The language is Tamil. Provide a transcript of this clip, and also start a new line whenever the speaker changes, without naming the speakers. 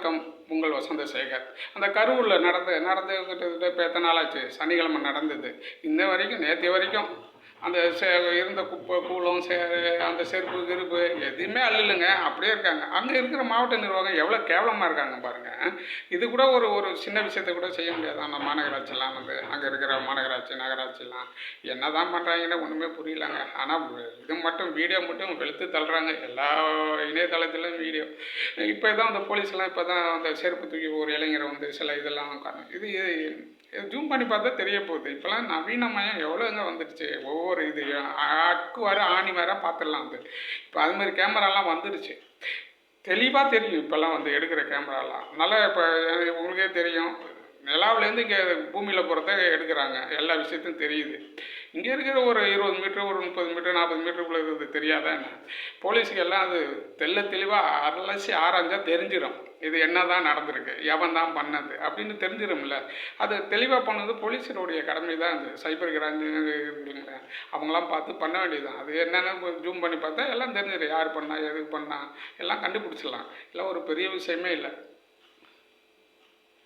வணக்கம், உங்கள் வசந்தசேகர். அந்த கரூரில் நடந்து கிட்டத்தட்ட இப்போ எத்தனை நாள் ஆச்சு? சனிக்கிழமை நடந்தது. இன்ன வரைக்கும் நேற்று வரைக்கும் அந்த இருந்த குப்பை கூலம் அந்த செருப்பு கிருப்பு எதுவுமே அள்ளலுங்க, அப்படியே இருக்காங்க. அங்கே இருக்கிற மாவட்ட நிர்வாகம் எவ்வளோ கேவலமாக இருக்காங்க பாருங்கள். இது கூட ஒரு சின்ன விஷயத்த கூட செய்ய முடியாது. அந்த மாநகராட்சிலாம் அங்கே இருக்கிற மாநகராட்சி நகராட்சிலாம் என்ன தான் பண்ணுறாங்கன்னு ஒன்றுமே புரியலங்க. ஆனால் இது மட்டும் வீடியோ மட்டும் வெளுத்து தள்ளுறாங்க எல்லா இணையதளத்திலும் வீடியோ. இப்போ தான் அந்த போலீஸ்லாம் இப்போ தான் அந்த செருப்பு தூக்கி ஒரு இளைஞரை சில இதெல்லாம் காரணம் இது ஜூம் பண்ணி பார்த்தா தெரிய போகுது. இப்போலாம் நவீனமயம் எவ்வளோங்க வந்துடுச்சு. ஒவ்வொரு இது அக்கு வர ஆணி வர பார்த்துடலாம். இப்போ அதுமாதிரி கேமராலாம் வந்துடுச்சு, தெளிவாக தெரியும். இப்போல்லாம் எடுக்கிற கேமராலாம் நல்லா. இப்போ உங்களுக்கே தெரியும், நிலாவிலேருந்து இங்கே பூமியில் போகிறத எடுக்கிறாங்க, எல்லா விஷயத்தையும் தெரியுது. இங்கே இருக்கிற ஒரு 20 மீட்டர், ஒரு 30 மீட்டர், 40 மீட்டருக்குள்ளே இருக்கிறது தெரியாதா என்ன? போலீஸுக்கு எல்லாம் அது தெளிவாக அலசி ஆராய்ஞ்சா தெரிஞ்சிடும். இது என்ன தான் நடந்திருக்கு, எவன் தான் பண்ணது அப்படின்னு தெரிஞ்சிடும்ல. அது தெளிவாக பண்ணது போலீஸருடைய கடமை தான். அது சைபர் கிரைம் இருக்குங்களேன், அவங்களாம் பார்த்து பண்ண வேண்டியதுதான். அது என்னென்னு ஜூம் பண்ணி பார்த்தா எல்லாம் தெரிஞ்சிடும். யார் பண்ணா, எதுக்கு பண்ணா எல்லாம் கண்டுபிடிச்சிடலாம். எல்லாம் ஒரு பெரிய விஷயமே இல்லை.